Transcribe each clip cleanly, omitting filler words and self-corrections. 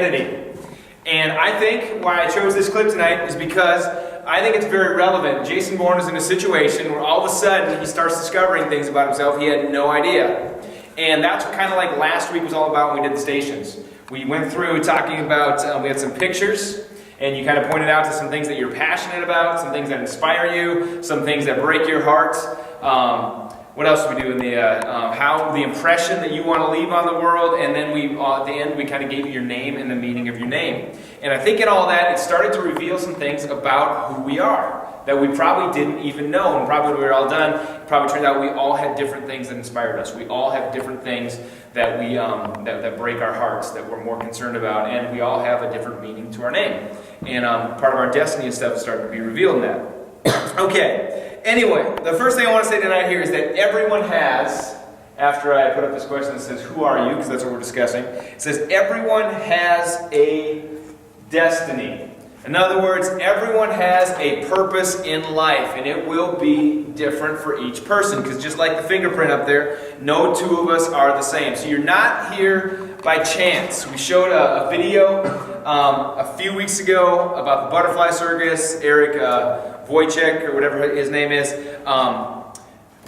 identity. And I think why I chose this clip tonight is because I think it's very relevant. Jason Bourne is in a situation where all of a sudden he starts discovering things about himself he had no idea. And that's what kind of like last week was all about when we did the stations. We went through talking about, we had some pictures, and you kind of pointed out to some things that you're passionate about, some things that inspire you, some things that break your heart. What else did we do in the, how the impression that you want to leave on the world, and then we, at the end, we kind of gave you your name and the meaning of your name. And I think in all that, it started to reveal some things about who we are that we probably didn't even know. And probably when we were all done, it probably turned out we all had different things that inspired us. We all have different things that we that break our hearts, that we're more concerned about, and we all have a different meaning to our name. And part of our destiny and stuff started to be revealed in that. Okay. Anyway, the first thing I want to say tonight here is that everyone has, after I put up this question that says, who are you? Because that's what we're discussing. It says, everyone has a destiny. In other words, everyone has a purpose in life, and it will be different for each person. Because just like the fingerprint up there, no two of us are the same. So you're not here by chance. We showed a video a few weeks ago about the butterfly circus. Eric Wojciech, or whatever his name is,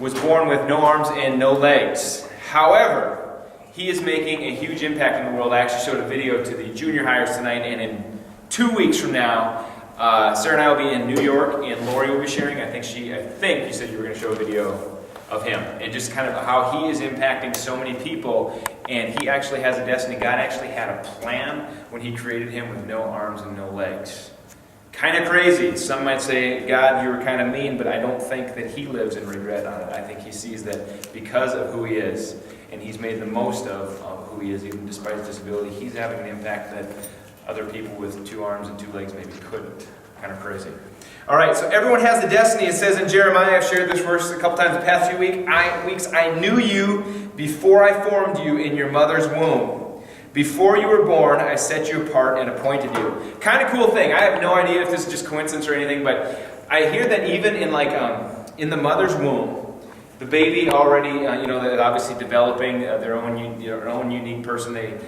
was born with no arms and no legs. However, he is making a huge impact in the world. I actually showed a video to the junior hires tonight, and in 2 weeks from now, Sarah and I will be in New York, and Lori will be sharing. I think you said you were going to show a video of him, and just kind of how he is impacting so many people, and he actually has a destiny. God actually had a plan when he created him with no arms and no legs. Kind of crazy. Some might say, God, you were kind of mean, but I don't think that he lives in regret on it. I think he sees that because of who he is, and he's made the most of who he is, even despite his disability, he's having an impact that other people with 2 arms and 2 legs maybe couldn't. Kind of crazy. All right, so everyone has a destiny. It says in Jeremiah, I've shared this verse a couple times the past few weeks, I knew you before I formed you in your mother's womb. Before you were born, I set you apart and appointed you. Kind of cool thing. I have no idea if this is just coincidence or anything, but I hear that even in in the mother's womb, the baby already, they're obviously developing their own unique person. They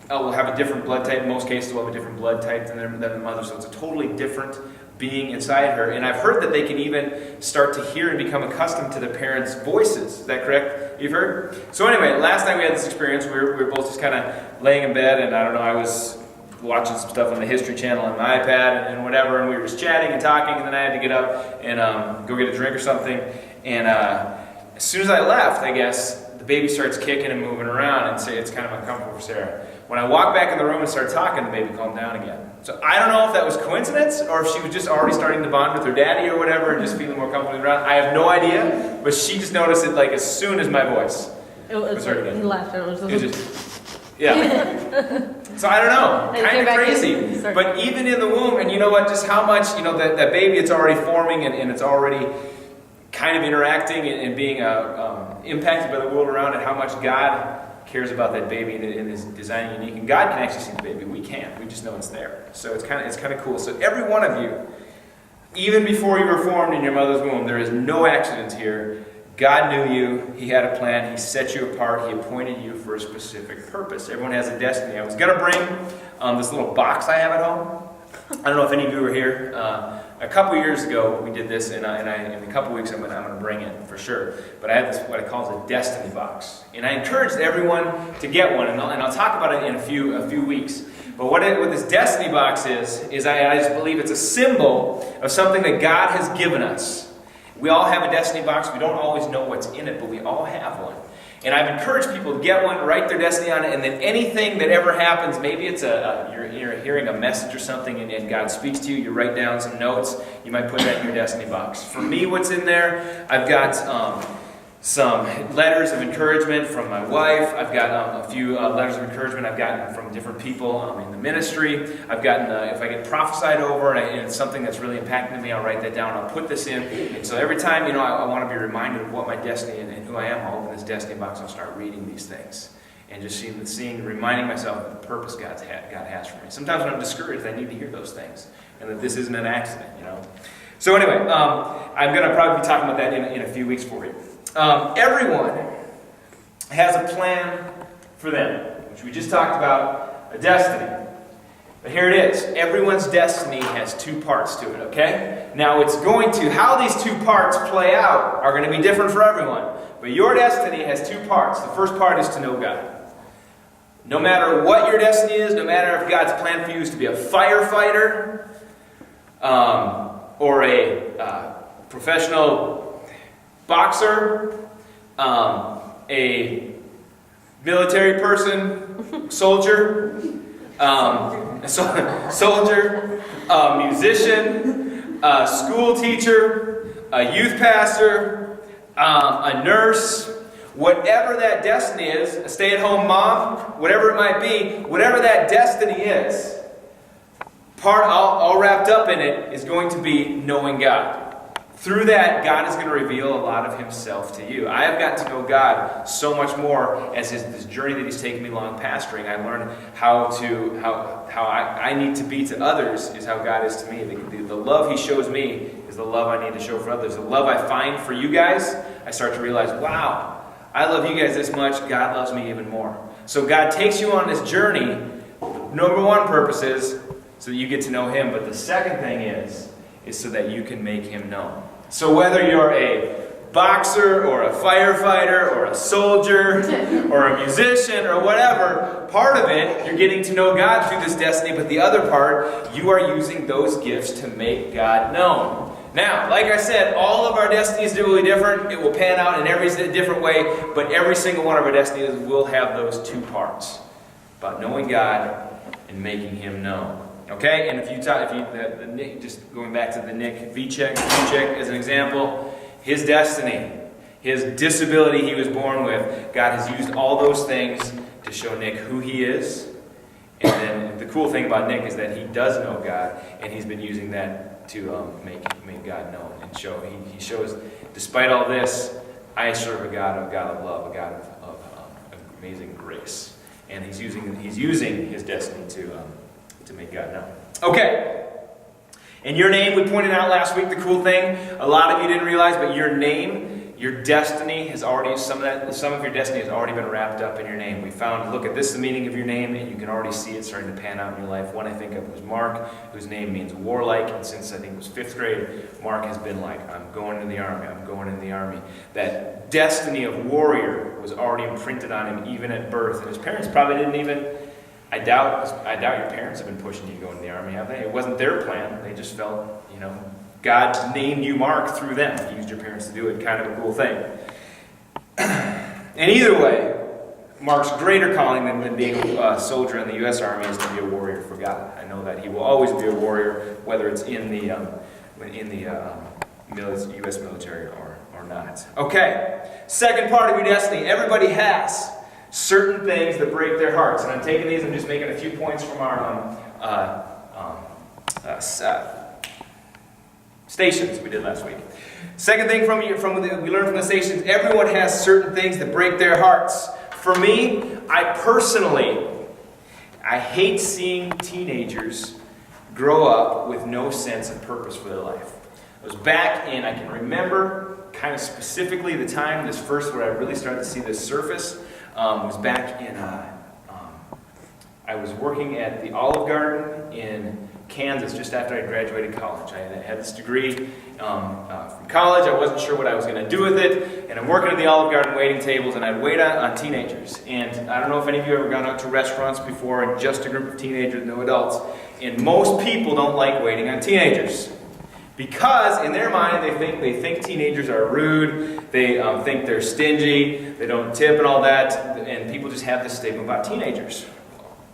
will have a different blood type. In most cases, will have a different blood type than the mother, so it's a totally different being inside her. And I've heard that they can even start to hear and become accustomed to the parents' voices. Is that correct? You've heard? So anyway, last time we had this experience, we were both just kind of laying in bed, and I don't know, I was watching some stuff on the History Channel on my iPad and whatever, and we were just chatting and talking, and then I had to get up and go get a drink or something. And as soon as I left, I guess, the baby starts kicking and moving around, and say it's kind of uncomfortable for Sarah. When I walked back in the room and started talking, the baby calmed down again. So I don't know if that was coincidence or if she was just already starting to bond with her daddy or whatever and just feeling more comfortable around. I have no idea, but she just noticed it like as soon as my voice was heard again. He left. It was just, yeah. So I don't know, kind of crazy. But even in the womb, and you know what, just how much, that baby, it's already forming and it's already kind of interacting and being impacted by the world around it, how much God cares about that baby and is designing unique. And God can actually see the baby. We can't. We just know it's there. So it's kind of cool. So every one of you, even before you were formed in your mother's womb, there is no accident here. God knew you. He had a plan. He set you apart. He appointed you for a specific purpose. Everyone has a destiny. I was going to bring this little box I have at home. I don't know if any of you were here. A couple years ago, we did this, and in a couple weeks, I'm going to bring it for sure. But I have this, what I call a destiny box, and I encouraged everyone to get one, and I'll talk about it in a few weeks. But what this destiny box is I just believe it's a symbol of something that God has given us. We all have a destiny box. We don't always know what's in it, but we all have one. And I've encouraged people to get one, write their destiny on it, and then anything that ever happens, maybe it's you're hearing a message or something and God speaks to you, you write down some notes, you might put that in your destiny box. For me, what's in there, I've got some letters of encouragement from my wife. I've got a few letters of encouragement I've gotten from different people in the ministry. I've gotten, if I get prophesied over and it's something that's really impacting me, I'll write that down. I'll put this in. And so every time, I want to be reminded of what my destiny and who I am, I'll open this destiny box and I'll start reading these things. And just reminding myself of the purpose God has for me. Sometimes when I'm discouraged, I need to hear those things. And that this isn't an accident, So anyway, I'm going to probably be talking about that in a few weeks for you. Everyone has a plan for them, which we just talked about a destiny. But here it is. Everyone's destiny has two parts to it, okay? Now it's going to, how these two parts play out are going to be different for everyone. But your destiny has two parts. The first part is to know God. No matter what your destiny is, no matter if God's plan for you is to be a firefighter, or a professional boxer, a military person, soldier, a musician, a school teacher, a youth pastor, a nurse, whatever that destiny is, a stay-at-home mom, whatever it might be, whatever that destiny is, part all wrapped up in it is going to be knowing God. Through that, God is going to reveal a lot of Himself to you. I have gotten to know God so much more as this journey that He's taken me along pastoring. I learned how I need to be to others is how God is to me. The love He shows me is the love I need to show for others. The love I find for you guys, I start to realize, wow, I love you guys this much. God loves me even more. So God takes you on this journey. Number one purpose is so that you get to know Him. But the second thing is so that you can make Him known. So whether you're a boxer or a firefighter or a soldier or a musician or whatever, part of it, you're getting to know God through this destiny, but the other part, you are using those gifts to make God known. Now, like I said, all of our destinies are really different. It will pan out in every different way, but every single one of our destinies will have those two parts, about knowing God and making Him known. Okay, and just going back to the Nick Vujicic as an example, his destiny, his disability he was born with, God has used all those things to show Nick who he is. And then the cool thing about Nick is that he does know God, and he's been using that to make God known and show. He shows, despite all this, I serve a God of love, a God of amazing grace, and he's using his destiny to make God known. Okay. And your name, we pointed out last week, the cool thing, a lot of you didn't realize, but your name, your destiny has already, some of your destiny has already been wrapped up in your name. We found, look at this, the meaning of your name, and you can already see it starting to pan out in your life. One I think of was Mark, whose name means warlike, and since I think it was 5th grade, Mark has been like, I'm going in the army, I'm going in the army. That destiny of warrior was already imprinted on him even at birth, and his parents probably didn't even, I doubt your parents have been pushing you to go into the army, have they? It wasn't their plan. They just felt, God named you Mark through them. He used your parents to do it. Kind of a cool thing. And either way, Mark's greater calling than being a soldier in the U.S. Army is to be a warrior for God. I know that he will always be a warrior, whether it's in the U.S. military or not. Okay, second part of your destiny. Everybody has certain things that break their hearts. And I'm taking these, I'm just making a few points from our stations we did last week. Second thing we learned from the stations, everyone has certain things that break their hearts. For me, I hate seeing teenagers grow up with no sense of purpose for their life. I was back in, I can remember kind of specifically the time where I really started to see this surface. Was back in, I was working at the Olive Garden in Kansas just after I graduated college. I had this degree from college. I wasn't sure what I was going to do with it, and I'm working at the Olive Garden waiting tables, and I'd wait on teenagers. And I don't know if any of you have ever gone out to restaurants before and just a group of teenagers, no adults. And most people don't like waiting on teenagers. Because in their mind, they think teenagers are rude, they think they're stingy, they don't tip and all that, and people just have this stigma about teenagers.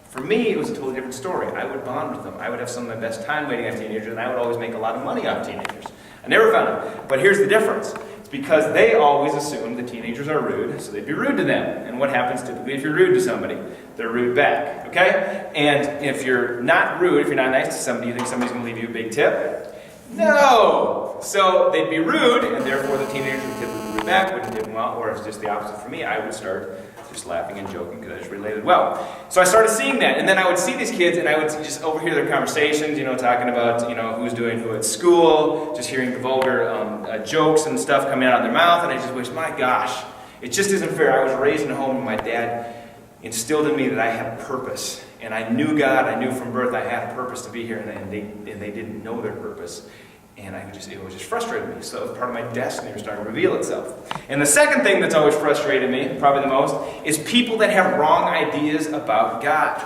For me, it was a totally different story. I would bond with them. I would have some of my best time waiting on teenagers, and I would always make a lot of money off teenagers. I never found it. But here's the difference. It's because they always assume the teenagers are rude, so they'd be rude to them. And what happens typically if you're rude to somebody? They're rude back, okay? And if you're not rude, if you're not nice to somebody, you think somebody's going to leave you a big tip? No! So they'd be rude, and therefore the teenagers would typically rude back, wouldn't tip them well, or if it's just the opposite for me, I would start just laughing and joking because I just related well. So I started seeing that, and then I would see these kids, and I would just overhear their conversations, talking about, who's doing who at school, just hearing the vulgar jokes and stuff coming out of their mouth, and I just wish, my gosh, it just isn't fair. I was raised in a home where my dad instilled in me that I had purpose And I knew God. I knew from birth I had a purpose to be here, and they didn't know their purpose. And it was just frustrating me. So part of my destiny was starting to reveal itself. And the second thing that's always frustrated me, probably the most, is people that have wrong ideas about God.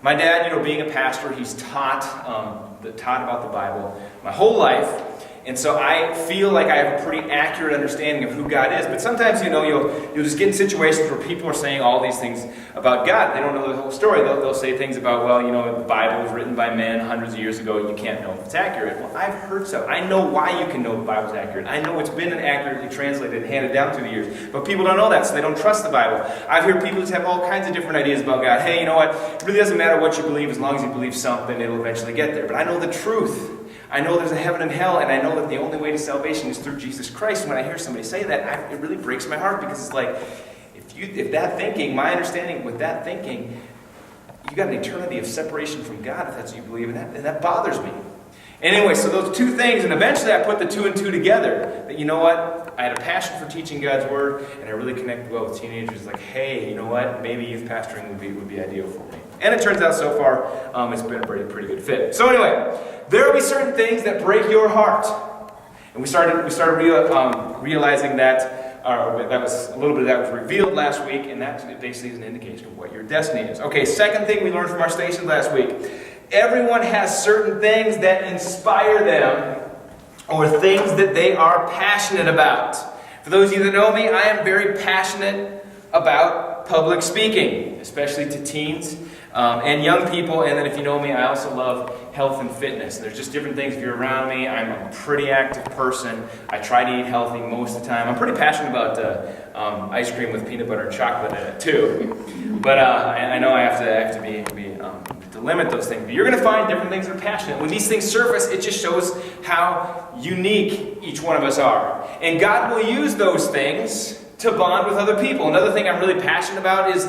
My dad, being a pastor, he's taught about the Bible my whole life. And so I feel like I have a pretty accurate understanding of who God is. But sometimes, you'll just get in situations where people are saying all these things about God. They don't know the whole story. They'll say things about, the Bible was written by men hundreds of years ago. You can't know if it's accurate. Well, I've heard so. I know why you can know the Bible's accurate. I know it's been accurately translated and handed down through the years. But people don't know that, so they don't trust the Bible. I've heard people just have all kinds of different ideas about God. Hey, you know what? It really doesn't matter what you believe. As long as you believe something, it'll eventually get there. But I know the truth. I know there's a heaven and hell, and I know that the only way to salvation is through Jesus Christ. And when I hear somebody say that, it really breaks my heart, because it's like, if that thinking, my understanding with that thinking, you got an eternity of separation from God, if that's what you believe, and that bothers me. Anyway, so those two things, and eventually I put the two and two together. That, you know what? I had a passion for teaching God's Word, and I really connected well with teenagers. Like, hey, you know what? Maybe youth pastoring would be ideal for me. And it turns out so far, it's been a pretty good fit. So anyway, there will be certain things that break your heart. And we started realizing that, that was a little bit of that was revealed last week, and that basically is an indication of what your destiny is. Okay, second thing we learned from our station last week. Everyone has certain things that inspire them, or things that they are passionate about. For those of you that know me, I am very passionate about public speaking, especially to teens and young people. And then if you know me, I also love health and fitness. There's just different things. If you're around me, I'm a pretty active person. I try to eat healthy most of the time. I'm pretty passionate about ice cream with peanut butter and chocolate in it too. But I know I have to be to limit those things. But you're going to find different things that are passionate. When these things surface, it just shows how unique each one of us are. And God will use those things to bond with other people. Another thing I'm really passionate about is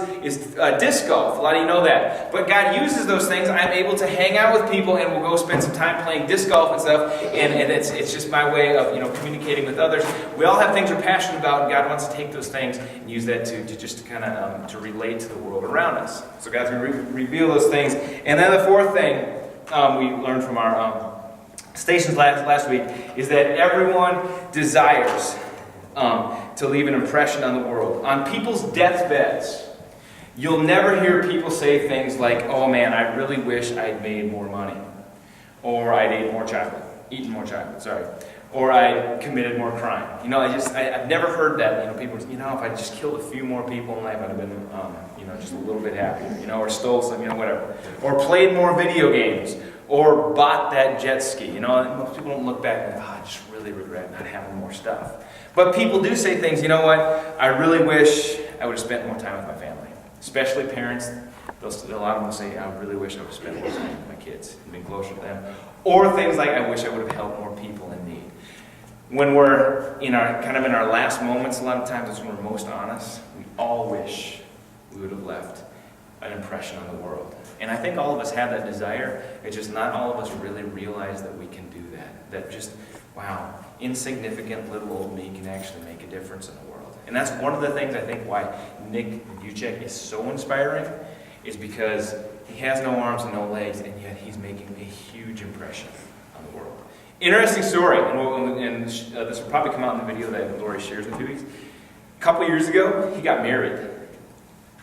disc golf. A lot of you know that. But God uses those things. I'm able to hang out with people, and we'll go spend some time playing disc golf and stuff. And it's just my way of communicating with others. We all have things we're passionate about, and God wants to take those things and use that to kind of to relate to the world around us. So God's going to reveal those things. And then the fourth thing we learned from our stations last week is that everyone desires to leave an impression on the world. On people's deathbeds, you'll never hear people say things like, oh man, I really wish I'd made more money. Or I'd eaten more chocolate, or I committed more crime. I've never heard that. People, if I just killed a few more people in life, I'd have been, just a little bit happier. Or stole some, whatever. Or played more video games. Or bought that jet ski. Most people don't look back and I just really regret not having more stuff. But people do say things, you know what, I really wish I would have spent more time with my family. Especially parents, a lot of them will say, I really wish I would have spent more time with my kids and been closer to them. Or things like, I wish I would have helped more people in need. When we're in our last moments, a lot of times it's when we're most honest, we all wish we would have left an impression on the world. And I think all of us have that desire. It's just not all of us really realize that we can do that. That just, wow, insignificant little old me can actually make a difference in the world. And that's one of the things I think why Nick Vucek is so inspiring, is because he has no arms and no legs, and yet he's making a huge impression on the world. Interesting story, and this will probably come out in the video that Lori shares in 2 weeks. A couple years ago, he got married.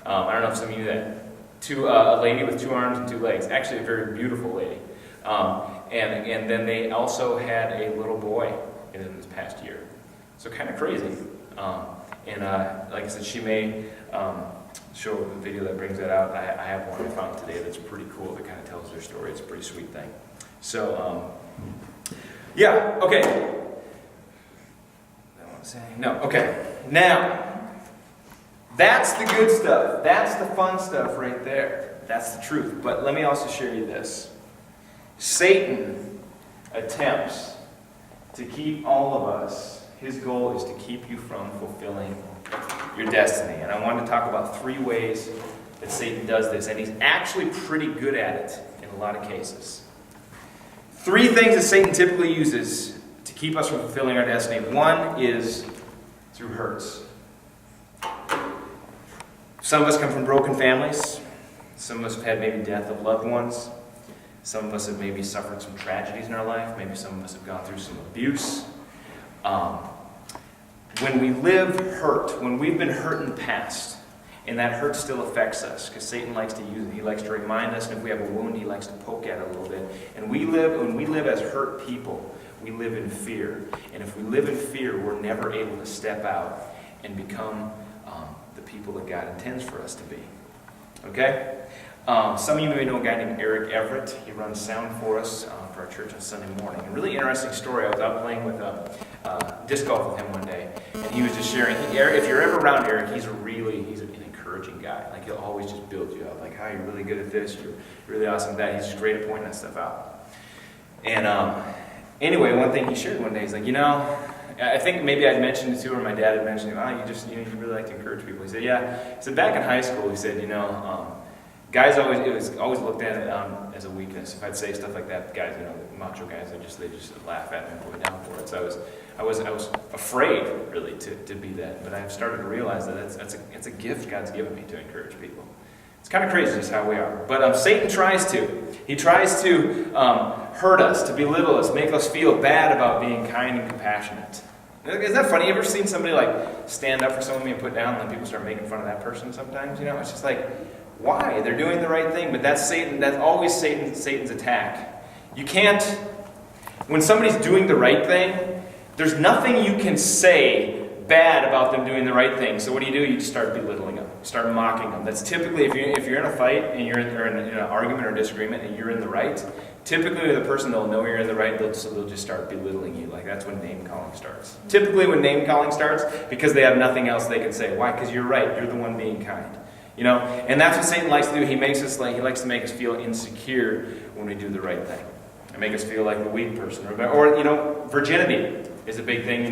I don't know if some of you knew that. To a lady with 2 arms and 2 legs. Actually, a very beautiful lady. And then they also had a little boy in this past year. So kind of crazy. Like I said, she may show a video that brings that out. I have one I found today that's pretty cool that kind of tells their story. It's a pretty sweet thing. So, yeah, okay. I want to say no. Okay. Now, that's the good stuff. That's the fun stuff right there. That's the truth. But let me also share you this. Satan attempts to keep all of us, his goal is to keep you from fulfilling your destiny. And I want to talk about 3 ways that Satan does this. And he's actually pretty good at it in a lot of cases. 3 things that Satan typically uses to keep us from fulfilling our destiny. One is through hurts. Some of us come from broken families. Some of us have had maybe death of loved ones. Some of us have maybe suffered some tragedies in our life. Maybe some of us have gone through some abuse. When we live hurt, when we've been hurt in the past, and that hurt still affects us, because Satan likes to use it. He likes to remind us, and if we have a wound, he likes to poke at it a little bit. And when we live as hurt people, we live in fear. And if we live in fear, we're never able to step out and become the people that God intends for us to be. Okay? Some of you may know a guy named Eric Everett. He runs sound for us for our church on Sunday morning. A really interesting story. I was out playing with disc golf with him one day, and he was just sharing. If you're ever around Eric, he's an encouraging guy. Like, he'll always just build you up. Like, "Hi, you're really good at this. You're really awesome at that." He's just great at pointing that stuff out. And anyway, one thing he shared one day, he's like, I think maybe I'd mentioned it too, or my dad had mentioned it. You really like to encourage people. He said, "Yeah." He said, "Back in high school," he said, guys it was always looked at as a weakness. If I'd say stuff like that, guys, the macho guys, they just laugh at me and put me down for it. So I was afraid, really, to be that. But I've started to realize that it's a gift God's given me to encourage people. It's kind of crazy just how we are. But Satan tries to. He tries to hurt us, to belittle us, make us feel bad about being kind and compassionate. Isn't that funny? You ever seen somebody stand up for someone being put down, and then people start making fun of that person sometimes? It's just like, why? They're doing the right thing, but that's Satan. That's always Satan's attack. You can't, when somebody's doing the right thing, there's nothing you can say bad about them doing the right thing. So what do? You just start belittling them, start mocking them. That's typically, if you're in a fight and you're in an argument or disagreement and you're in the right, typically the person that'll know you're in the right, they'll just start belittling you. Like, that's when name calling starts. Typically when name calling starts, because they have nothing else they can say. Why? Because you're right. You're the one being kind. And that's what Satan likes to do. He likes to make us feel insecure when we do the right thing, and make us feel like the weak person. Or virginity is a big thing.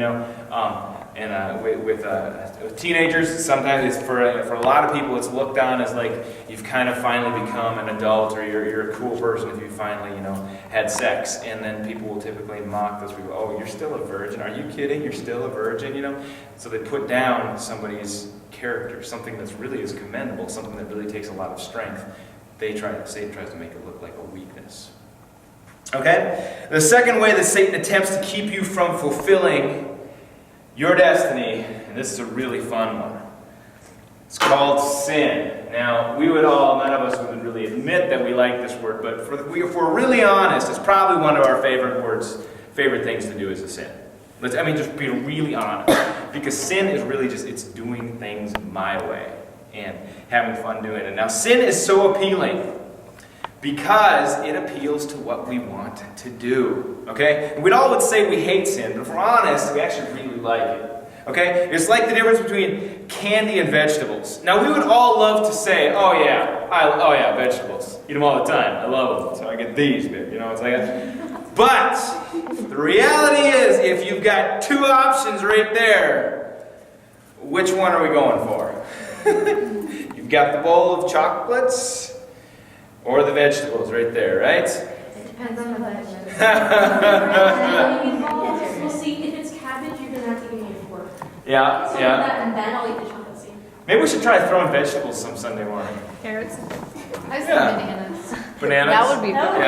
With teenagers, sometimes it's for a lot of people, it's looked on as like you've kind of finally become an adult, or you're a cool person if you finally had sex. And then people will typically mock those people. "Oh, you're still a virgin? Are you kidding? You're still a virgin?" So they put down somebody's character, something that's really is commendable, something that really takes a lot of strength. Satan tries to make it look like a weakness. Okay? The second way that Satan attempts to keep you from fulfilling your destiny, and this is a really fun one, it's called sin. Now, none of us would really admit that we like this word, but if we're really honest, it's probably one of our favorite things to do is a sin. Just be really honest. Because sin is really it's doing things my way and having fun doing it. Now, sin is so appealing because it appeals to what we want to do. Okay? And all would say we hate sin, but if we're honest, we actually really like it. Okay? It's like the difference between candy and vegetables. Now, we would all love to say, "Oh yeah, vegetables. Eat them all the time. I love them. So I get these bit." It's like that. But the reality is, if you've got two options right there, which one are we going for? You've got the bowl of chocolates or the vegetables right there, right? It depends on the vegetables. Well, see, if it's cabbage, you're going to have to give me a fork. Yeah. That, and then I'll eat the chocolate seed. Maybe we should try throwing vegetables some Sunday morning. Carrots. I said bananas. Bananas? That would be good.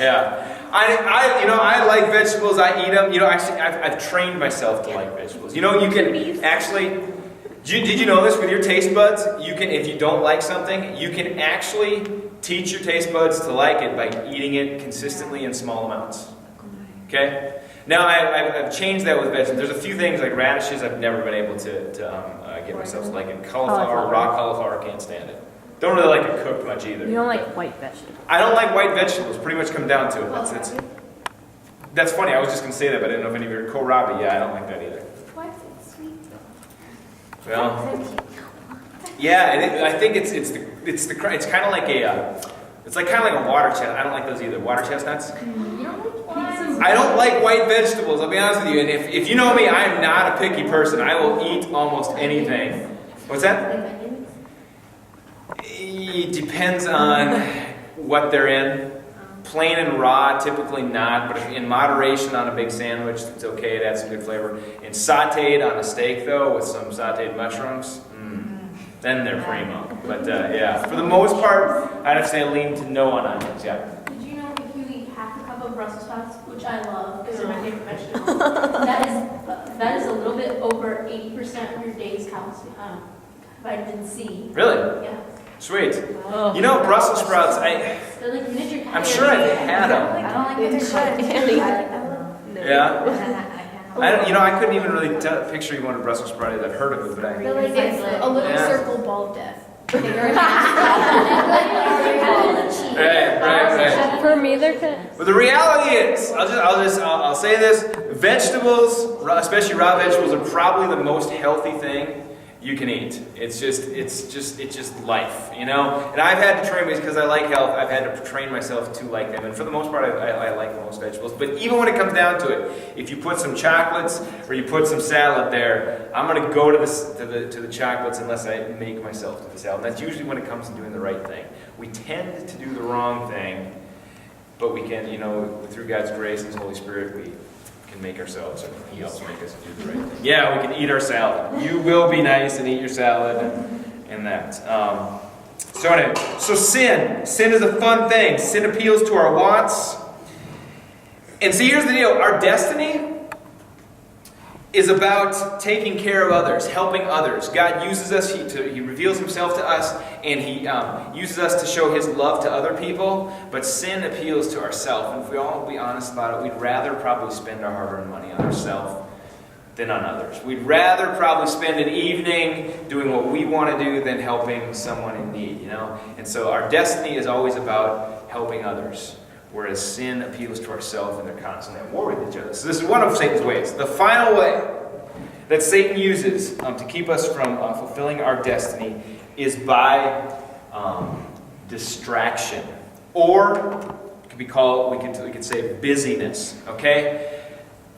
Yeah. I like vegetables. I eat them. Actually, I've trained myself to like vegetables. You can actually. Did you know this with your taste buds? You can, if you don't like something, you can actually teach your taste buds to like it by eating it consistently in small amounts. Okay. Now I've changed that with vegetables. There's a few things like radishes I've never been able to get myself to like. And cauliflower, raw cauliflower, can't stand it. Don't really like it cooked much either. You don't like white vegetables? I don't like white vegetables. Pretty much come down to it. That's funny. I was just going to say that, but I didn't know if any of you heard kohlrabi. Yeah, I don't like that either. Why is it sweet? Well, yeah, I think it's kind of like a water chestnut. I don't like those either. Water chestnuts. You don't like pizza? I don't like white vegetables. I'll be honest with you. And if you know me, I'm not a picky person. I will eat almost anything. What's that? It depends on what they're in. Plain and raw, typically not, but if in moderation on a big sandwich, it's okay, it adds some good flavor. And sauteed on a steak, though, with some sauteed mushrooms, then they're primo. But yeah, for the most part, I'd have to say I lean to no on onions. Yeah. Did you know if you eat half a cup of Brussels sprouts, which I love because they're my favorite vegetable, that is a little bit over 80% of your day's vitamin C. Really? Yeah. Sweet. You know, Brussels sprouts, They're like miniature I'm sure I've had them. I don't like the Yeah. I couldn't even really picture you wanted Brussels sprouts. I've heard of it, but I. They're like It's a little Yeah. circle ball of death. Right. For me, they're kind But the reality is, I'll say this: vegetables, especially raw vegetables, are probably the most healthy thing you can eat. It's just life, you know. And I've had to train because I like health. I've had to train myself to like them, and for the most part, I like most vegetables. But even when it comes down to it, if you put some chocolates or you put some salad there, I'm going to go to the chocolates unless I make myself to the salad. And that's usually when it comes to doing the right thing. We tend to do the wrong thing, but we can, through God's grace and His Holy Spirit, we can make ourselves, or He helps make us do the right thing. Yeah, we can eat our salad. You will be nice and eat your salad and that. So anyway, sin is a fun thing. Sin appeals to our wants. And see, here's the deal. Our destiny is about taking care of others, helping others. God uses us, He reveals Himself to us, and He uses us to show His love to other people, but sin appeals to ourselves. And if we all be honest about it, we'd rather probably spend our hard-earned money on ourselves than on others. We'd rather probably spend an evening doing what we want to do than helping someone in need, And so our destiny is always about helping others, whereas sin appeals to ourselves, and they're constantly at war with each other. So this is one of Satan's ways. The final way that Satan uses to keep us from fulfilling our destiny is by distraction, or it could be called, we could say busyness. Okay,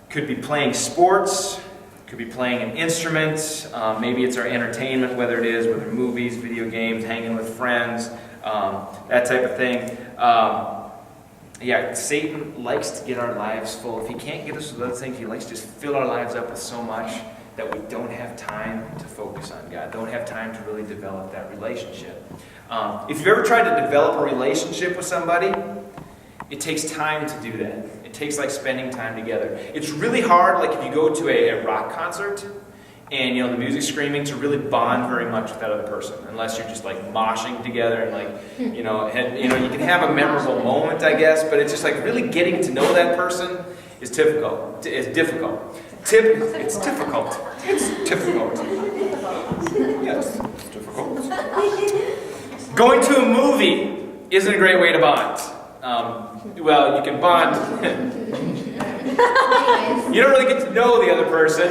could be playing sports, could be playing an instrument. Maybe it's our entertainment, whether movies, video games, hanging with friends, that type of thing. Satan likes to get our lives full. If he can't get us with other things, he likes to just fill our lives up with so much that we don't have time to focus on God, don't have time to really develop that relationship. If you've ever tried to develop a relationship with somebody, it takes time to do that. It takes spending time together. It's really hard, if you go to a rock concert, and the music's screaming, to really bond very much with that other person, unless you're just moshing together and you can have a memorable moment, I guess, but it's just really getting to know that person is difficult. It's difficult. It's difficult. It's difficult. Yes, it's difficult. Going to a movie isn't a great way to bond. Well, you can bond. You don't really get to know the other person.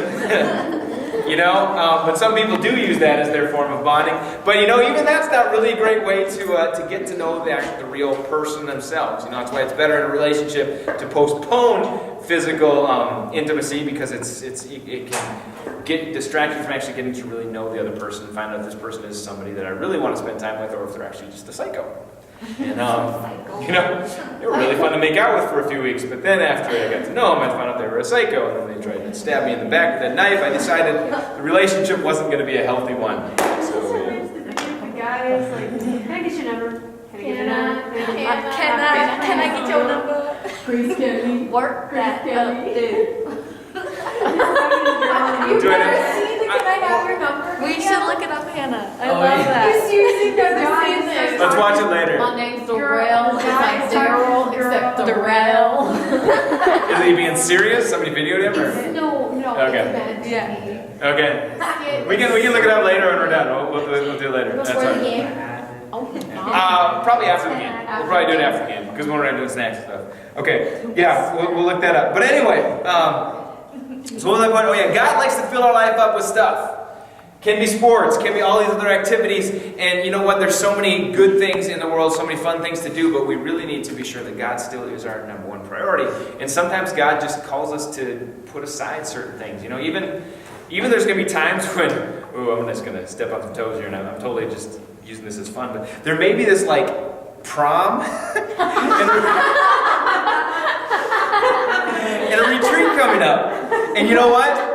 But some people do use that as their form of bonding. But even that's not really a great way to get to know the real person themselves. That's why it's better in a relationship to postpone physical intimacy, because it can distract you from actually getting to really know the other person and find out if this person is somebody that I really want to spend time with, or if they're actually just a psycho. And they were really fun to make out with for a few weeks, but then after I got to know them, I found out they were a psycho, and then they tried to stab me in the back with that knife. I decided the relationship wasn't going to be a healthy one. So, The guy is like, can I get your number? Can I get your number? Please can we Work that up, dude. You've Doing never it. seen the Can I Have Your Number? We should look it up, Hannah. I Oh, love yeah. that. You seriously never seen this? let's watch it later. My name's Darrell. It's like Daryl, except Darrell. Is he being serious? Somebody videoed him? Or? No, Okay. it's meant to Yeah. be. Okay. We can look it up later when we're done. We'll do it later. That's Before the fine. game. Oh, Probably after the game. We'll probably do it after the game, because when we're doing snacks and stuff. Okay, yeah, we'll look that up. But anyway, so what was my point? Oh yeah, God likes to fill our life up with stuff. Can be sports, can be all these other activities, and you know what? There's so many good things in the world, so many fun things to do, but we really need to be sure that God still is our number one priority. And sometimes God just calls us to put aside certain things. Even there's going to be times when, I'm just going to step on some toes here, and I'm totally just using this as fun, but there may be this prom and a retreat coming up. And you know what?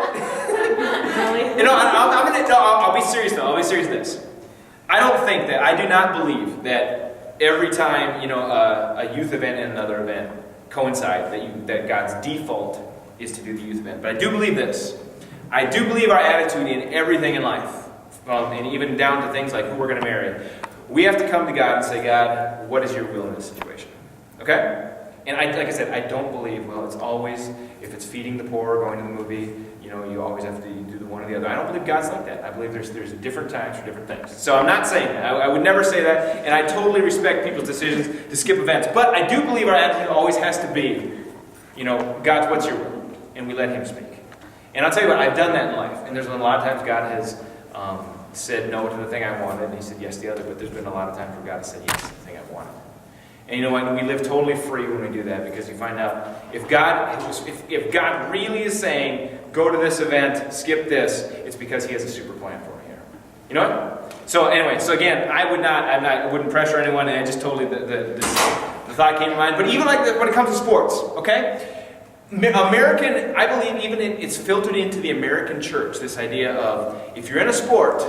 I'll be serious though. I'll be serious in this. I don't think that, I do not believe that every time, a youth event and another event coincide, that God's default is to do the youth event. But I do believe this. I do believe our attitude in everything in life, and even down to things like who we're going to marry, we have to come to God and say, God, what is your will in this situation? Okay? And like I said, I don't believe, it's always, if it's feeding the poor, going to the movie, you always have to do the one or the other. I don't believe God's like that. I believe there's different times for different things. So I'm not saying that. I would never say that, and I totally respect people's decisions to skip events. But I do believe our attitude always has to be, God, what's your will? And we let Him speak. And I'll tell you what, I've done that in life. And there's been a lot of times God has said no to the thing I wanted, and He said yes to the other. But there's been a lot of times where God has said yes to the thing I wanted. And you know what? We live totally free when we do that, because you find out if God really is saying, go to this event, skip this, it's because He has a super plan for me here. You know what? So anyway, again, I wouldn't pressure anyone, and I just totally, the thought came to mind. But even when it comes to sports, okay? American, I believe even it's filtered into the American church, this idea of, if you're in a sport,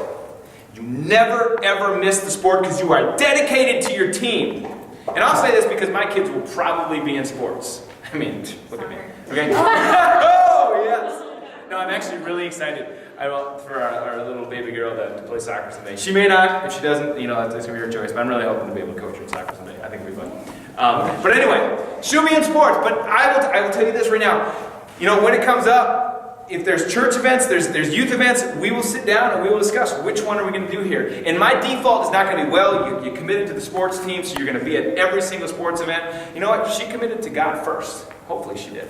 you never ever miss the sport because you are dedicated to your team. And I'll say this because my kids will probably be in sports. I mean, look at me. Okay? Oh, yes! No, I'm actually really excited for our little baby girl to play soccer someday. She may not. If she doesn't, it's going to be her choice. But I'm really hoping to be able to coach her in soccer someday. I think it'll be fun. But anyway, she'll be in sports. But I will tell you this right now. When it comes up, if there's church events, there's youth events, we will sit down and we will discuss which one are we going to do here. And my default is not going to be, you committed to the sports team, so you're going to be at every single sports event. You know what? She committed to God first. Hopefully she did.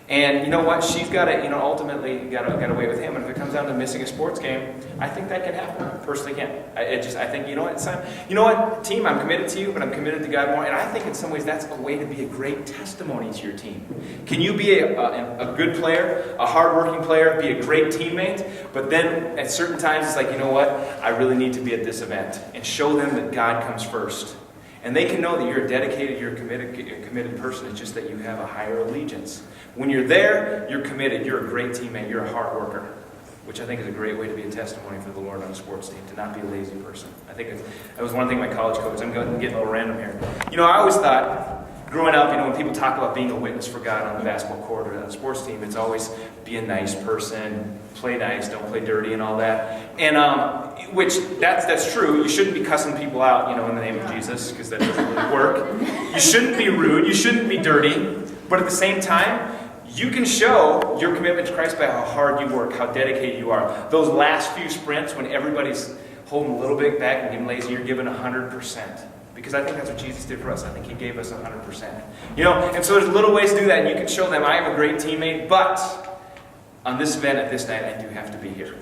And you know what? She's got to, ultimately got to wait with Him. And if it comes down to missing a sports game, I think that can happen. I personally can. I think, it's time. You know what, team? I'm committed to you, but I'm committed to God more. And I think in some ways that's a way to be a great testimony to your team. Can you be a good player, a hardworking player, be a great teammate, but then at certain times it's like, you know what? I really need to be at this event, and show them that God comes first. And they can know that you're a dedicated, you're a committed person. It's just that you have a higher allegiance. When you're there, you're committed. You're a great teammate. You're a hard worker, which I think is a great way to be a testimony for the Lord on a sports team, to not be a lazy person. I think that was one thing my college coach, I'm going to get a little random here. I always thought, growing up, when people talk about being a witness for God on the basketball court or on a sports team, it's always be a nice person, play nice, don't play dirty and all that. And which that's true. You shouldn't be cussing people out, in the name of Jesus, because that doesn't really work. You shouldn't be rude. You shouldn't be dirty. But at the same time, you can show your commitment to Christ by how hard you work, how dedicated you are. Those last few sprints when everybody's holding a little bit back and getting lazy, you're giving 100%. Because I think that's what Jesus did for us. I think He gave us 100%. And so there's little ways to do that. And you can show them, I am a great teammate, but on this event at this night, I do have to be here.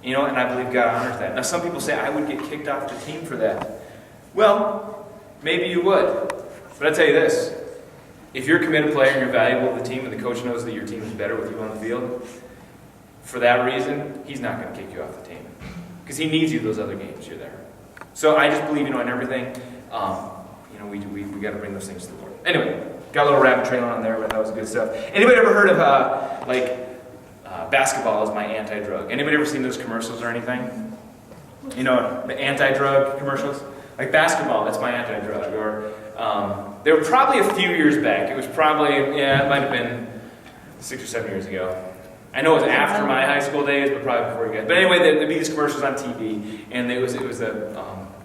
And I believe God honors that. Now, some people say, I would get kicked off the team for that. Well, maybe you would. But I'll tell you this. If you're a committed player and you're valuable to the team and the coach knows that your team is better with you on the field, for that reason, he's not going to kick you off the team. Because he needs you those other games you're there. So I just believe, in everything, we got to bring those things to the Lord. Anyway, got a little rabbit trail on there, but that was good stuff. Anybody ever heard of, basketball is my anti-drug? Anybody ever seen those commercials or anything? The anti-drug commercials? Like basketball, that's my anti-drug. Or they were probably a few years back. It was probably, it might have been 6 or 7 years ago. I know it was after my high school days, but probably before you guys. But anyway, there'd be these commercials on TV, and it was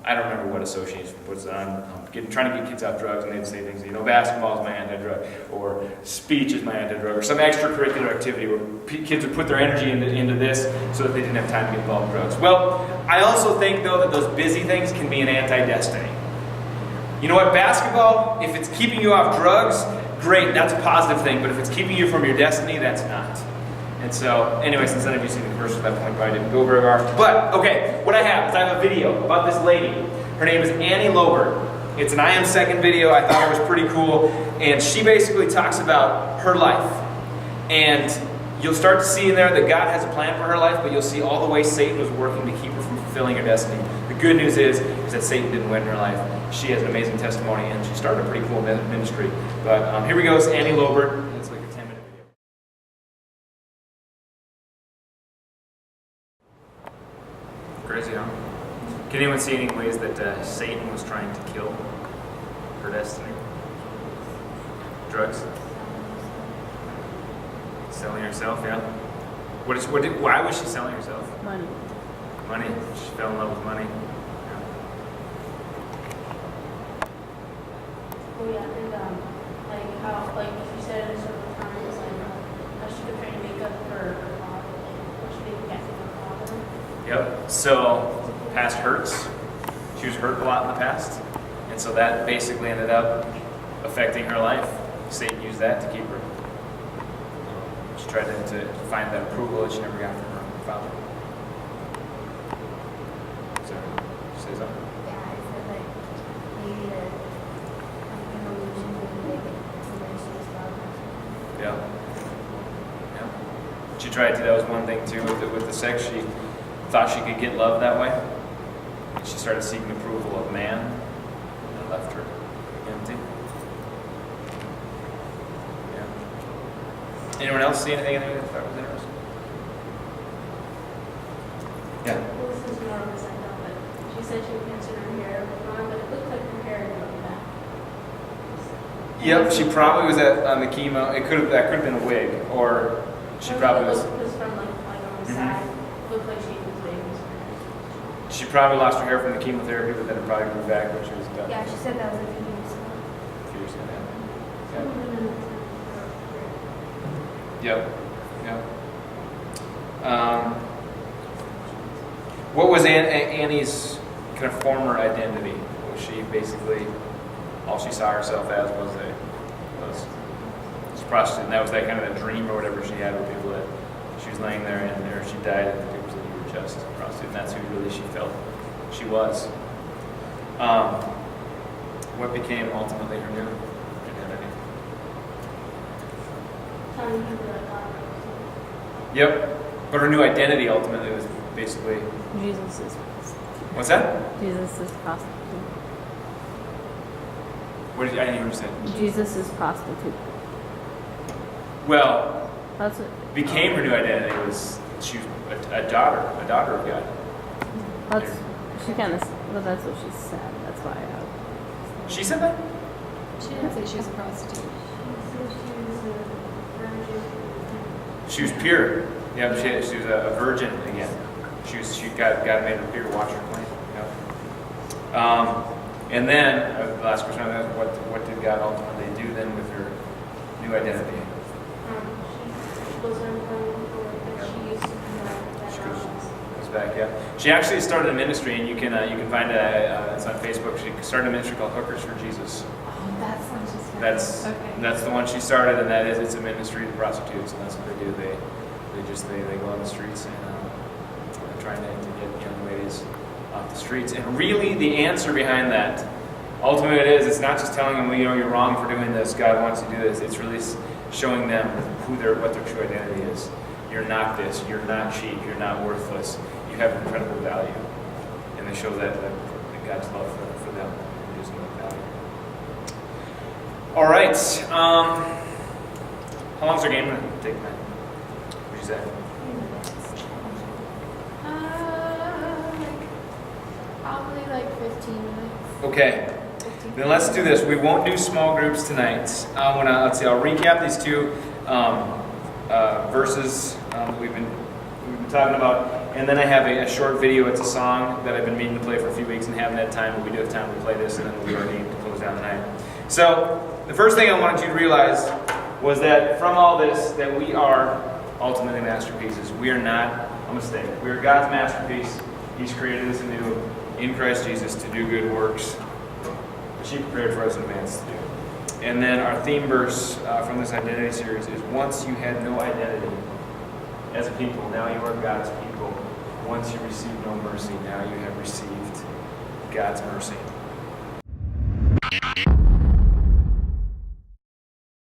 I don't remember what association puts it on, trying to get kids off drugs, and they'd say things, basketball is my anti-drug, or speech is my anti-drug, or some extracurricular activity where kids would put their energy into this so that they didn't have time to get involved in drugs. Well, I also think, though, that those busy things can be an anti-destiny. You know what? Basketball, if it's keeping you off drugs, great, that's a positive thing, but if it's keeping you from your destiny, that's not. And so, anyway, since none of you seen the commercial at that point, probably didn't go very far. But, okay, what I have is I have a video about this lady. Her name is Annie Lobert. It's an I Am Second video. I thought it was pretty cool. And she basically talks about her life. And you'll start to see in there that God has a plan for her life, but you'll see all the ways Satan was working to keep her from fulfilling her destiny. The good news is that Satan didn't win her life. She has an amazing testimony, and she started a pretty cool ministry. But here we go. It's Annie Lobert. It's like a 10-minute video. Crazy, huh? Can anyone see any ways that Satan was trying to kill her destiny? Drugs? Selling herself, yeah. Why was she selling herself? Money. Money. She fell in love with money. Oh yeah, and like how, like she said at a certain times, like how she was trying to make up for her father, like what she didn't get from her father. Yep. So, past hurts. She was hurt a lot in the past. And so that basically ended up affecting her life. Satan used that to keep her. She tried to find that approval that she never got from her father. So, say something? Yeah, I said like maybe the illusion would make it to when she was 12. Yeah. Yeah. She tried to, that was one thing too with the sex. She thought she could get love that way. And she started seeking approval of man, and it left her empty. Yeah. Anyone else see anything in there that thought was interesting? Yeah. Well, this is more of a side note, but she said she would consider her hair blonde, but it looked like her hair had grown back. Yep, she probably was on the chemo. That could have been a wig, or she probably was. Because from like on the side, it looked like she was waving. She probably lost her hair from the chemotherapy, but then it probably grew back when she was done. Yeah, she said that was a few years ago. A few years ago, yeah. Yep. What was Annie's kind of former identity? Was she basically all she saw herself as was a prostitute, and that was that kind of that dream or whatever she had with people that she was laying there and there she died, and people said you were just a prostitute, and that's who really she felt she was. What became ultimately her new identity? Telling people that God knows. Yep. But her new identity ultimately was basically, Jesus is prostitute. what's that? Jesus is prostitute. I didn't hear what you said. Jesus is prostitute. Well, That's what. became her new identity was she was a daughter of God. That's she kind of. But that's what she said. That's why. She said that? She didn't say she was a prostitute. She said she was a virgin. She was pure. Yeah, she was a virgin again. She got made her pure, washed her clean. Yep. And then the last question I was what did God ultimately do then with her new identity? She wasn't but she used to be She that. goes back, yeah. She actually started a ministry, and you can find it. It's on Facebook. She started a ministry called Hookers for Jesus. Oh, that's what she said. That's the one she started, and it's a ministry to prostitutes, and that's what they do. They go on the streets and trying to get young ladies off the streets. And really, the answer behind that, ultimately, it's not just telling them, you're wrong for doing this. God wants you to do this. It's really showing them what their true identity is. You're not this. You're not cheap. You're not worthless. You have incredible value, and they show that God's love for them. There's no value. All right. How long's our game going to take, man? What did you say? Probably like 15 minutes. Okay. 15. Then let's do this. We won't do small groups tonight. I'll recap these two verses that we've been talking about, and then I have a short video. It's a song that I've been meaning to play for a few weeks and haven't had time, but we do have time to play this, and then we'll be ready to close down the night. So the first thing I wanted you to realize was that from all this, that we are ultimately masterpieces. We are not a mistake. We are God's masterpiece. He's created us anew in Christ Jesus to do good works, which He prepared for us in advance to do. And then our theme verse from this identity series is, once you had no identity as a people, now you are God's people. Once you received no mercy, now you have received God's mercy.